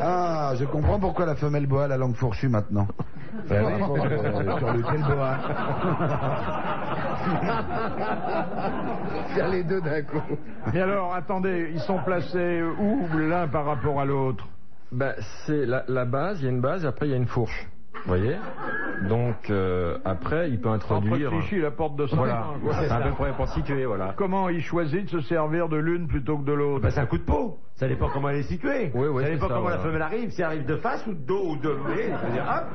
Ah, je comprends pourquoi la femelle boa a la langue fourchue maintenant. Ben oui. Sur lequel boa. Faire les deux d'un coup. Mais alors, attendez, ils sont placés où l'un par rapport à l'autre? Ben, c'est la base, il y a une base, et après il y a une fourche. Vous voyez? Donc, après, il peut introduire... Entre Clichy et la porte de Saint-Ouen. Voilà, c'est à peu près pour situer, voilà. Comment il choisit de se servir de l'une plutôt que de l'autre? Bah, c'est un coup de peau. Ça dépend comment elle est située. Oui, ça dépend c'est ça, comment la voilà. femelle arrive. Si elle arrive de face ou de dos ou de nez, c'est-à-dire hop,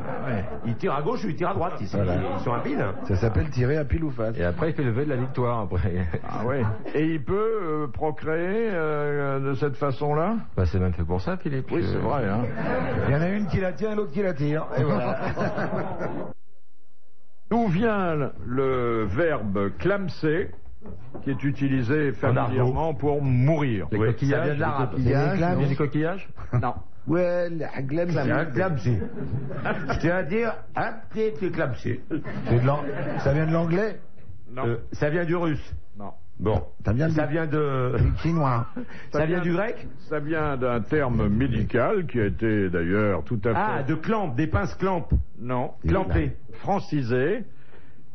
il tire à gauche ou il tire à droite. Ils sont habiles. Ça s'appelle tirer à pile ou face. Et après, il fait lever de la victoire, après. Ah oui. Et il peut procréer de cette façon-là? Bah, c'est même fait pour ça, Philippe. Oui, c'est vrai, hein. Il y en a une qui la tient et l'autre qui la tire. Et voilà. D'où vient le verbe clamser, qui est utilisé familièrement pour mourir? Les coquillages, ça vient de l'arabe. Les clams. Il y a des coquillages? Non. Ouais, C'est un clamsé. C'est-à-dire un petit clamsé. Ça vient de l'anglais? Non. Ça vient du russe. Non. Bon. Ça vient de... du chinois. Ça vient du grec? Ça vient d'un terme médical qui a été d'ailleurs tout à fait... Ah, de clampe, des pinces clampes. Non. Clampé. Francisé,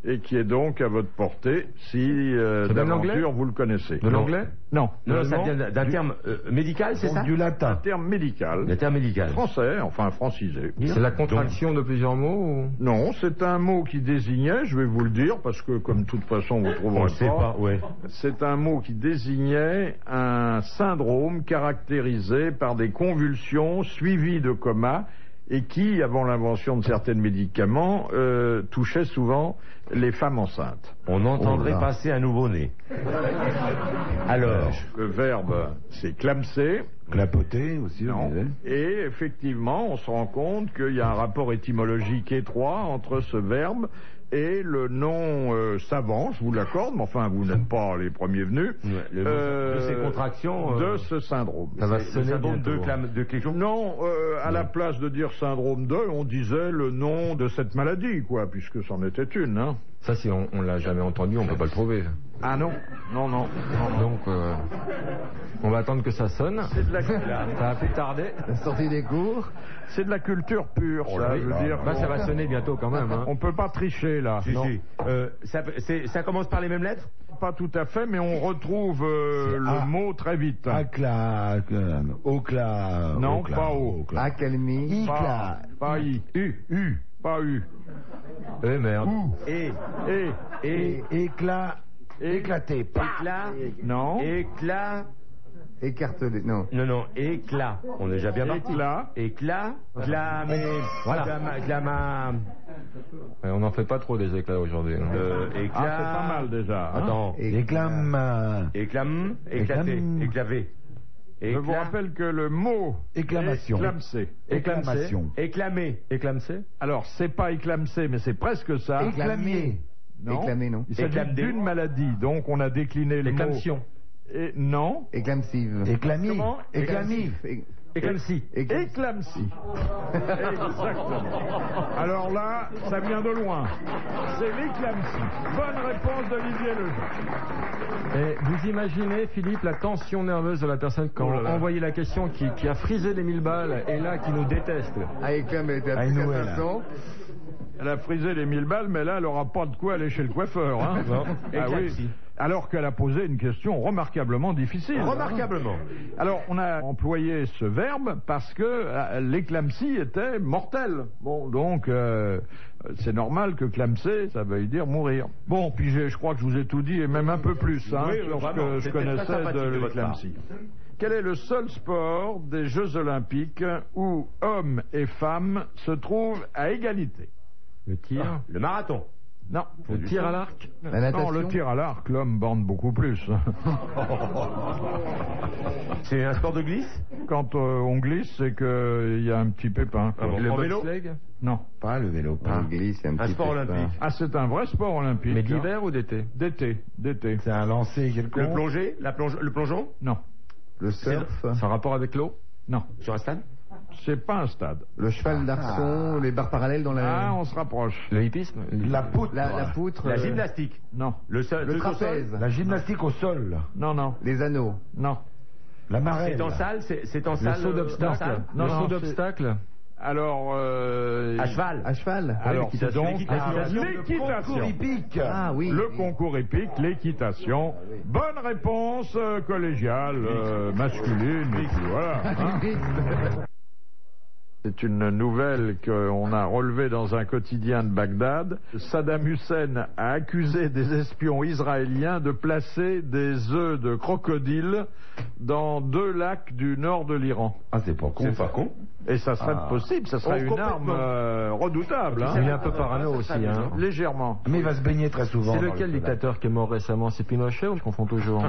et qui est donc à votre portée si d'aventure vous le connaissez. De l'anglais? Non. Non, ça vient d'un terme médical, c'est ça? Du Un latin. terme médical. Le terme médical. Français, enfin francisé. C'est la contraction de plusieurs mots ou... Non, c'est un mot qui désignait, je vais vous le dire, parce que comme de toute façon vous trouverez On ne sait pas, ouais. c'est un mot qui désignait un syndrome caractérisé par des convulsions suivies de coma et qui, avant l'invention de certains médicaments, touchait souvent les femmes enceintes. On entendrait Oh là. passer un nouveau-né. Alors, Le verbe, c'est clamser. Clapoter aussi, on Non. disait. Et effectivement, on se rend compte qu'il y a un rapport étymologique étroit entre ce verbe et le nom savant, je vous l'accorde, mais enfin, vous n'êtes pas les premiers venus, de ces contractions... de ce syndrome. Ça va le sonner syndrome bientôt. de quelque chose. Non, à la place de dire syndrome 2, on disait le nom de cette maladie, quoi, puisque c'en était une, hein. Ça, si on l'a jamais entendu, on peut pas le trouver. Ah non, non, non. Donc, on va attendre que ça sonne. C'est de la, Ça va plus tarder. La sortie des cours. c'est de la culture pure, ça, je veux dire. Bah, ça va sonner bientôt quand même. Hein. On peut pas tricher, là. Si, Non. si. Ça commence par les mêmes lettres? Pas tout à fait, mais on retrouve le A. mot très vite. Acla, ocla. Non, ocla, pas O. ocla. Accalmie. Pas, pas I. U. Pas U. Eh merde. Et. Éclat. Éclaté. Éclat. Non. Éclat. Écartelé. Non. Non, éclat. On est déjà bien parti. Éclat. Éclat. Clamé. Voilà. Clama. Ouais, on n'en fait pas trop des éclats aujourd'hui. Non. Éclat. Ah, c'est pas mal déjà. hein. Attends. Éclame. Éclame. Éclaté. Éclame. Éclavé. Je vous rappelle que le mot Éclamation. éclamser. Éclamation. Éclamé. Éclamsé? Alors, c'est pas éclamser, mais c'est presque ça. Éclamier. Non. Éclamé, non. Il s'agit Éclamdé. d'une maladie, donc on a décliné le mot. Éclamsion. Et non. Éclamsive. Éclamie. Comment? Éclamie. Éclamsie. Éclamsie. Exactement. Alors là, ça vient de loin. C'est l'éclamsie. Bonne réponse d'Olivier Lejeune. Et vous imaginez, Philippe, la tension nerveuse de la personne quand Oh là on là. envoyait la question qui a frisé les 1000 balles et là qui nous déteste. À Éclam, elle était à Ah, plus une qu'à nouvelle. 500. Elle a frisé les 1000 balles, mais là, elle n'aura pas de quoi aller chez le coiffeur. Hein. Non. Ah oui. Alors qu'elle a posé une question remarquablement difficile. Remarquablement. Hein. Alors, on a employé ce verbe parce que l'éclampsie était mortelle. Bon, donc, c'est normal que clamser, ça veuille dire mourir. Bon, puis je crois que je vous ai tout dit, et même un peu plus, hein, Oui, sur ce vraiment, que je c'était très connaissais sympathique de de votre part. l'éclampsie. Quel est le seul sport des Jeux Olympiques où hommes et femmes se trouvent à égalité? Le tir. Le marathon. Non. Le tir à l'arc. La natation. Non, le tir à l'arc, l'homme bande beaucoup plus. C'est un sport de glisse. Quand on glisse, c'est qu'il y a un petit pépin. Ah bon. Le En vélo? bobsleigh. Non. Pas le vélo, pas. On glisse, un petit sport pépin. olympique. Ah, c'est un vrai sport olympique. Mais hein. d'hiver ou d'été? D'été. C'est un lancer quelconque. Le plongée, le plongeon. Non. Le surf, C'est un rapport avec l'eau? Non. Sur un stade? C'est pas un stade. le cheval d'arçon, les barres parallèles dans Ah, la... on se rapproche. Le hippisme? La poutre. La poutre, La gymnastique. Non. le trapèze, La gymnastique au sol. Non, non. les anneaux. Non. La marelle. C'est en salle? C'est en salle? saut d'obstacle. Non, Non, saut c'est- d'obstacle. Alors, À cheval. À cheval. alors, c'est donc l'équitation. l'équitation. Concours hippique. Ah oui. Le concours épique, l'équitation. Bonne réponse collégiale, masculine, et puis voilà. Hein. C'est une nouvelle qu'on a relevée dans un quotidien de Bagdad. Saddam Hussein a accusé des espions israéliens de placer des œufs de crocodile dans 2 lacs du nord de l'Iran. Ah, c'est pas con. C'est pas con. Et ça serait possible, ça serait une arme redoutable. Hein. Il est un peu parano aussi, hein. Légèrement. Mais il va se baigner très souvent. C'est dans lequel le lac. dictateur qui est mort récemment? C'est Pinochet ou je confonds toujours?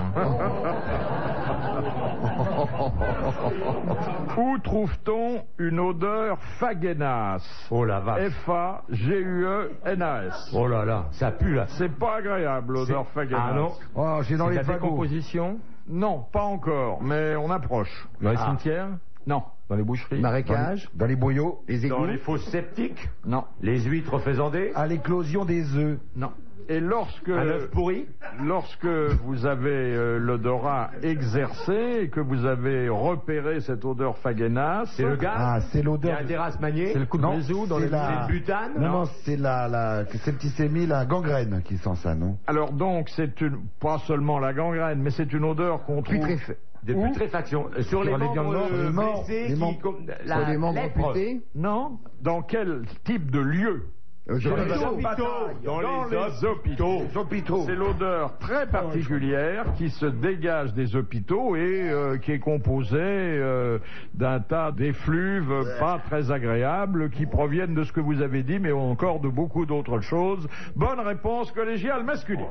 Où trouve-t-on une odeur fagénace? Oh la vache. F-A-G-U-E-N-A-S. Oh là là, ça pue là. C'est pas agréable, l'odeur fagénace. Ah non. Oh, c'est dans C'est les la fagots. décomposition? Non, pas encore, mais on approche. Dans les cimetières? Non, Dans les boucheries? Marécage, Dans les boyaux. les égouts. Dans les fosses septiques? non, Les huîtres faisandées? À l'éclosion des œufs. non. Et lorsque Un œuf pourri? vous avez l'odorat exercé et que vous avez repéré cette odeur fagénace, C'est le gaz? Ah, c'est Il y l'odeur. a un terrasse manier? C'est le coup de Non, brisou dans c'est les- la... C'est le butane? Non, non, c'est la septicémie, la gangrène qui sent ça, non? alors donc c'est pas seulement la gangrène, mais c'est une odeur qu'on trouve Des Où putréfactions. Sur les membres viandes mortes, les morts, blessés les qui... membres- comme- Sur les membres lèpre. amputés. Non, dans quel type de lieu? Dans Dans les les- hôpitaux. Dans les hôpitaux. Les hôpitaux. C'est l'odeur très particulière qui se dégage des hôpitaux et qui est composée d'un tas d'effluves pas très agréables qui proviennent de ce que vous avez dit, mais encore de beaucoup d'autres choses. Bonne réponse collégiale masculine.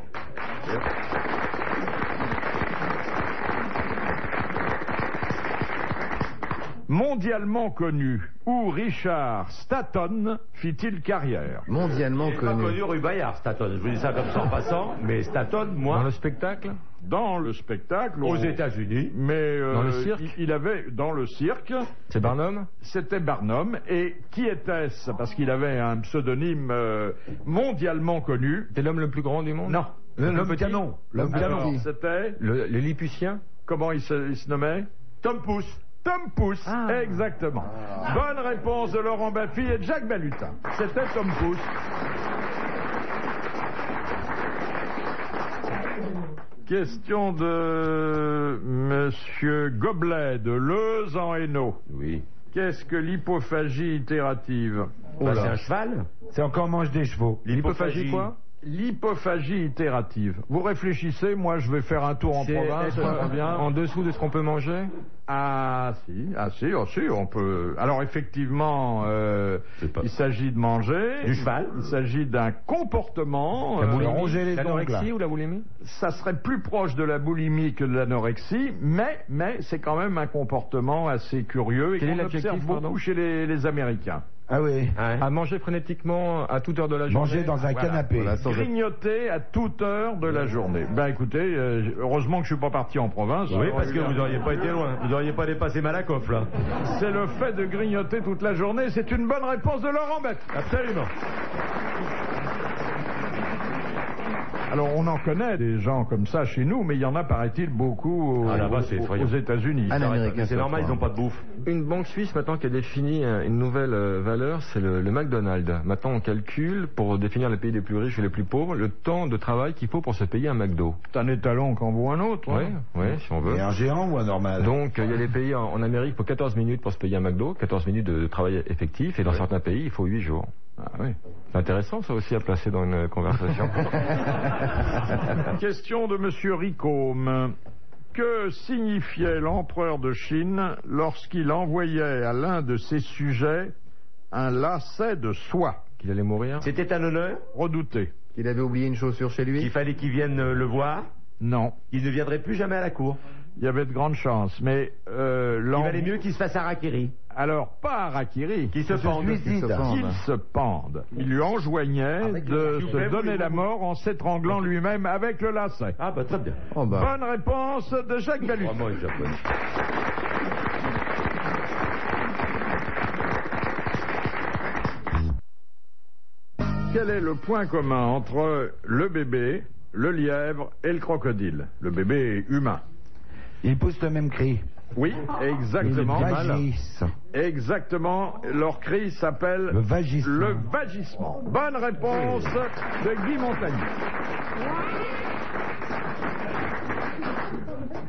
Mondialement connu, où Richard Stanton fit-il carrière? Mondialement Il n'est pas connu. connu rue Bayard, Staton. Je vous dis ça comme ça en passant, mais Staton, moi... Dans le spectacle? Dans le spectacle. Aux États-Unis. Mais Dans le cirque il avait dans le cirque. C'est Barnum? C'était Barnum. Et qui était-ce? Parce qu'il avait un pseudonyme mondialement connu. C'était l'homme le plus grand du monde? Non. L'homme canon. L'homme Alors, canon. c'était. Le Lilliputien? Comment il se nommait? Tom Pouce. Tom Pouce, exactement. Bonne réponse de Laurent Baffy et de Jacques Balutin. C'était Tom Pouce. Question de Monsieur Goblet de Leuze en Hainaut. Oui. Qu'est-ce que l'hypophagie itérative? Bah, c'est un cheval. C'est encore mange des chevaux. L'hypophagie quoi? L'hypophagie itérative. Vous réfléchissez, moi je vais faire un tour en C'est province, être ça revient. en dessous de ce qu'on peut manger? Ah si, on peut. Alors effectivement, pas- il s'agit de manger. Du cheval. Il s'agit d'un comportement. ronger les L'anorexie ongles. ou la boulimie? Ça serait plus proche de la boulimie que de l'anorexie, mais c'est quand même un comportement assez curieux et Quel est qu'on l'adjectif, observe beaucoup pardon chez les Américains. Ah oui. À manger frénétiquement à toute heure de la journée? Manger dans un canapé. Voilà, sans- Grignoter à toute heure de la journée. Ben écoutez, heureusement que je suis pas parti en province. Oui, parce que vous n'auriez pas été loin. Vous n'auriez pas dépassé Malakoff, là. C'est le fait de grignoter toute la journée. C'est une bonne réponse de Laurent Baffy. Absolument. Alors, on en connaît des gens comme ça chez nous, mais il y en a, paraît-il, beaucoup là-bas, c'est effrayant. aux États-Unis. Un Américain C'est sur normal, trois. ils n'ont pas de bouffe. Une banque suisse maintenant qui a défini une nouvelle valeur, c'est le McDonald's. Maintenant on calcule, pour définir les pays les plus riches et les plus pauvres, le temps de travail qu'il faut pour se payer un McDo. C'est un étalon qu'en vaut un autre. Oui, hein. si on veut. Et un géant ou un normal? Donc il y a des pays en Amérique, il faut 14 minutes pour se payer un McDo, 14 minutes de travail effectif, et dans certains pays, il faut 8 jours. Ah, oui. C'est intéressant ça aussi à placer dans une conversation. Question de Monsieur Ricôme. Que signifiait l'empereur de Chine lorsqu'il envoyait à l'un de ses sujets un lacet de soie Qu'il allait mourir. C'était un honneur redouté? Il avait oublié une chaussure chez lui. qu'il fallait qu'ils viennent le voir. Non. Il ne viendrait plus jamais à la cour. Il y avait de grandes chances, mais Il valait mieux qu'il se fasse harakiri. Alors, pas Harakiri, Qu'il se pende. Qu'il se pende. qu'il se pende. Il lui enjoignait de se donner la mort en s'étranglant lui-même avec le lacet. Ah bah très bien. Oh, bah. Bonne réponse de Jacques Balut. Vraiment les Japonais. Quel est le point commun entre le bébé, le lièvre et le crocodile? Le bébé est humain. Ils poussent le même cri. Oui, exactement. Ils vagissent. Exactement. Leur cri s'appelle Le vagissement. le vagissement. Bonne réponse de Guy Montagnier.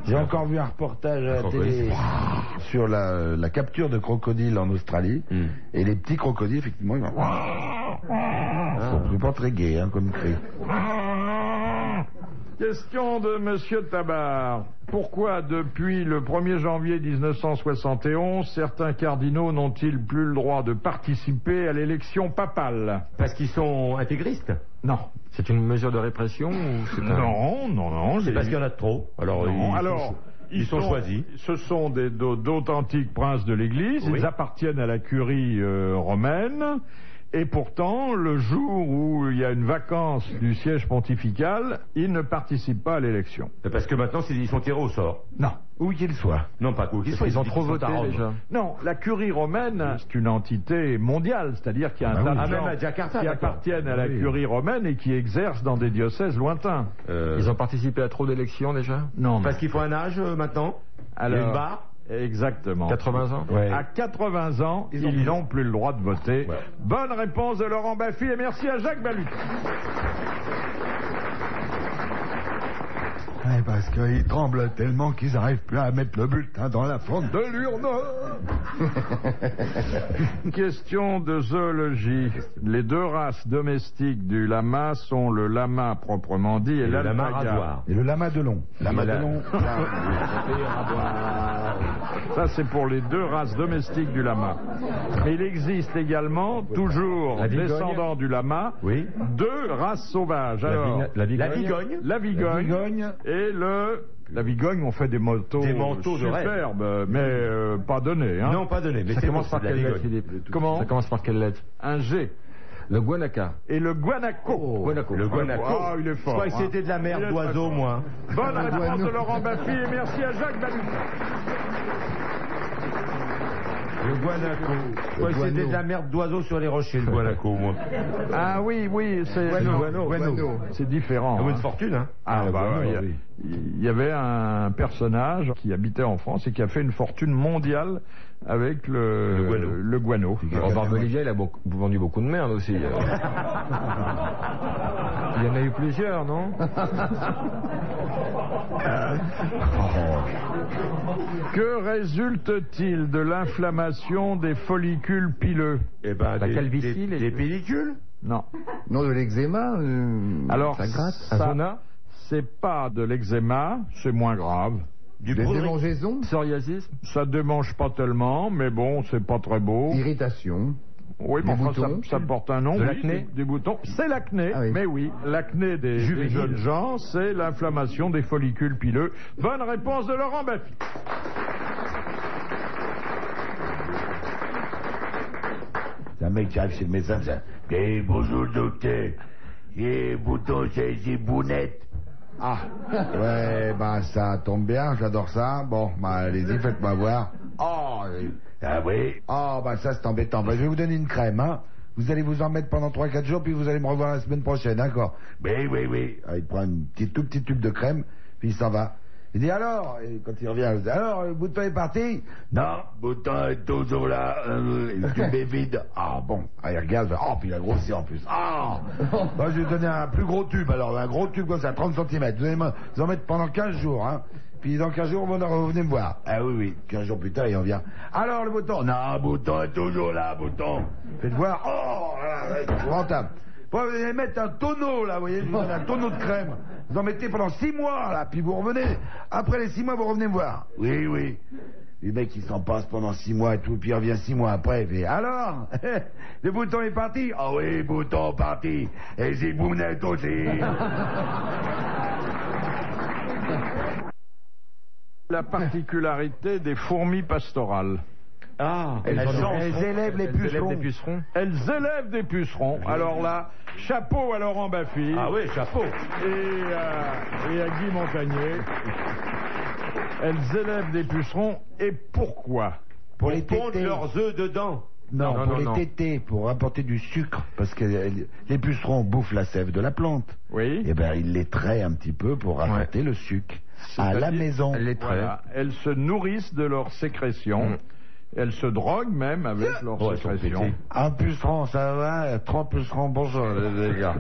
J'ai encore vu un reportage à la télé sur la capture de crocodiles en Australie. Et les petits crocodiles, effectivement, ils sont pas très gais comme cri. Question de Monsieur Tabar. Pourquoi, depuis le 1er janvier 1971, certains cardinaux n'ont-ils plus le droit de participer à l'élection papale? Parce qu'ils sont intégristes. Non. C'est une mesure de répression ou c'est un... Non. C'est parce qu'il y en a trop. Alors, ils sont choisis. Ce sont d'authentiques princes de l'Église. Oui. Ils appartiennent à la curie romaine. Et pourtant, le jour où il y a une vacance du siège pontifical, ils ne participent pas à l'élection. Parce que maintenant, ils sont tirés au sort. Non. Où qu'ils soient. Non, pas quoi qu'ils soient. Ils ont disent trop qu'ils sont voté à Rome. déjà. Non, la curie romaine, c'est une entité mondiale, c'est-à-dire qu'il y a un tas de Ah, gens même à Jakarta, qui d'accord. appartiennent à la curie romaine et qui exercent dans des diocèses lointains. Ils ont participé à trop d'élections déjà. Non, Parce qu'il faut un âge maintenant. Il y a Alors, une barre. Exactement. 80 ans. Ouais. À 80 ans, ils n'ont plus le droit de voter. Ouais. Bonne réponse de Laurent Baffy et merci à Jacques Balut. Ouais, parce qu'ils tremblent tellement qu'ils n'arrivent plus à mettre le bulletin dans la fente de l'urne. Question de zoologie. Les deux races domestiques du lama sont le lama proprement dit et, Et le lama l'alpaga. rasoir. Et le lama de long. Lama de long. Ça, c'est pour les deux races domestiques du lama. Mais il existe également, toujours La vigogne. descendant du lama, Oui. deux races sauvages. Alors, La La vigogne. la vigogne Vigogne. et la vigogne, on fait des manteaux, Des manteaux de rêve. superbes, mais pas donnés. Hein. Non, pas donné. Mais Ça c'est commence bon, par c'est de quelle la lettre, vigogne. Philippe? Comment Ça commence par quelle lettre? Un G. Le guanaca. Et le guanaco. Guanaco. Le guanaco. Ah, il est fort. Je crois que hein. c'était de la Il merde est d'oiseau, très moi. Bonne réponse de Laurent Baffy et merci à Jacques Balut. Le guanaco. Je crois que c'était de la merde d'oiseau sur les rochers, le guanaco, moi. Ah oui, c'est Guano. c'est différent. Ah, hein. une fortune, hein. Ah, bah, guano, il y avait un personnage qui habitait en France et qui a fait une fortune mondiale avec le guano. Robert Bolivia, il a vendu beaucoup de merde aussi. Il y en a eu plusieurs, non? Que résulte-t-il de l'inflammation des follicules pileux? Eh ben, La calvitie, des pellicules. Non. Non, de l'eczéma. Alors, ça gratte. ça, c'est pas de l'eczéma, c'est moins grave. Du Des broderic. démangeaisons. Psoriasis. Ça démange pas tellement, mais bon, c'est pas très beau. Irritation. Oui, mais Des enfin, boutons. ça porte un nom. De oui, l'acné. des boutons. C'est l'acné, Ah oui. mais oui, l'acné des jeunes gens, c'est l'inflammation des follicules pileux. Bonne réponse de Laurent Baffy. C'est un mec qui arrive chez le médecin, ça. Eh, bonjour docteur. Eh, bouton, c'est Zibounette. Ah, ouais, bah ça tombe bien, j'adore ça. Bon, bah allez-y, faites-moi voir. Oh, ah oui. Oh, bah ça c'est embêtant. Bah, je vais vous donner une crème, hein. vous allez vous en mettre pendant 3-4 jours, puis vous allez me revoir la semaine prochaine, d'accord? Oui. Alors, il prend tout petit tube de crème, puis il s'en va. Il dit alors, et quand il revient, il dit alors, le bouton est parti? Non, le bouton est toujours là, le tube est vide. Ah bon, il regarde, puis il a grossi en plus. Moi, je vais lui donner un plus gros tube, alors, un gros tube comme ça, 30 cm. Vous allez vous en mettre pendant 15 jours, hein. Puis dans 15 jours, vous venez me voir. Ah oui, 15 jours plus tard, il revient. Alors, le bouton? Non, le bouton est toujours là, bouton. Faites voir, c'est rentable. Bon, vous allez mettre un tonneau, là, vous voyez, je vous donne un tonneau de crème. Vous en mettez pendant 6 mois, là, puis vous revenez. Après les 6 mois, vous revenez me voir. Oui. Le mec, il s'en passe pendant 6 mois et tout, puis il revient 6 mois après, il fait, alors, le bouton est parti? Ah oui, bouton parti. Et Zibounette aussi. La particularité des fourmis pastorales. Elles élèvent les pucerons. Elles élèvent des pucerons. Alors là, chapeau à Laurent Baffy. Ah oui, chapeau. Et à Guy Montagnier. Elles élèvent des pucerons. Et pourquoi? Pour les pondre tétés. leurs œufs dedans. Non, pour les tétés, pour apporter du sucre, parce que les pucerons bouffent la sève de la plante. Oui. Et ben ils les traient un petit peu pour apporter le sucre à la maison. Voilà. Elles se nourrissent de leurs sécrétions. Elles se droguent même avec leurs sécrétions. Un puceron, ça va? 3 pucerons, bonjour les gars.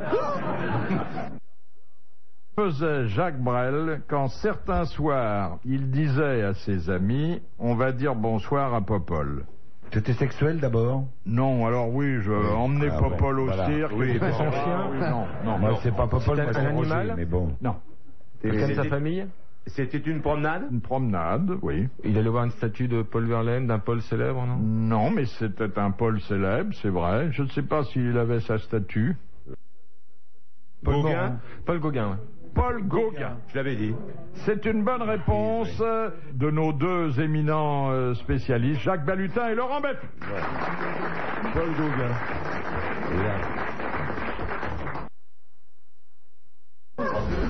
Faisait Jacques Brel quand certains soirs il disait à ses amis on va dire bonsoir à Popol. C'était sexuel d'abord? Non, alors oui, je emmenais Popol au cirque. Oui, etc. son chien. Oui, non. Moi, c'est pas Popol, C'était moi, c'est un Roger, animal mais bon. Non. Quelqu'un de sa famille? C'était une promenade? Une promenade, oui. Il allait voir une statue de Paul Verlaine, d'un Paul célèbre, non? Non, mais c'était un Paul célèbre, c'est vrai. Je ne sais pas s'il avait sa statue. Gauguin? Paul Gauguin, ouais. Paul Gauguin. Je l'avais dit. C'est une bonne réponse de nos deux éminents spécialistes, Jacques Balutin et Laurent Baffy. Paul Gauguin.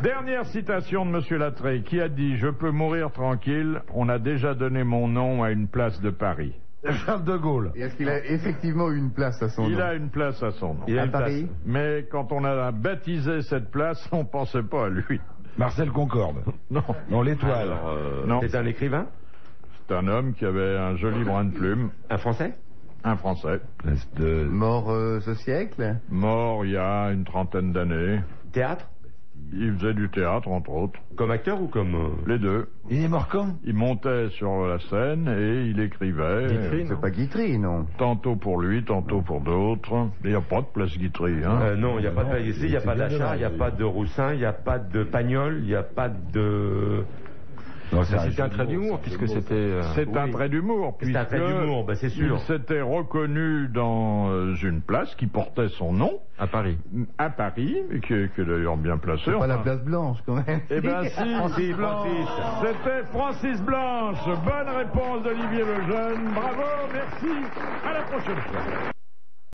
Dernière citation de M. Latreille, qui a dit « Je peux mourir tranquille, on a déjà donné mon nom à une place de Paris. » Charles de Gaulle. Et est-ce qu'il a effectivement eu une place à son nom? Il a une place à son nom. À Paris? Mais quand on a baptisé cette place, on ne pensait pas à lui. Marcel Concorde. Non. Non, l'étoile. Non. C'est un écrivain? C'est un homme qui avait un joli brin de plume. Un Français? Un Français. Mort ce siècle? Mort il y a une trentaine d'années. Théâtre? Il faisait du théâtre, entre autres. Comme acteur ou comme... Les deux. Il est mort quand? Il montait sur la scène et il écrivait. Guitry, C'est pas Guitry, non? Tantôt pour lui, tantôt pour d'autres. Il n'y a pas de place Guitry, hein. Non, il n'y a pas de ici, il n'y a pas d'Achard, il n'y a pas de Roussin, il n'y a pas de Pagnol, il n'y a pas de... Non, C'était un trait d'humour, puisque c'était... C'est un trait d'humour. C'est un trait d'humour, ben c'est sûr. Il s'était reconnu dans une place qui portait son nom. À Paris. À Paris, et qui est d'ailleurs bien placée. C'est pas la enfin. place Blanche, quand même. Eh bien si, Francis. C'était Francis Blanche. Bonne réponse d'Olivier Lejeune. Bravo, merci. À la prochaine fois.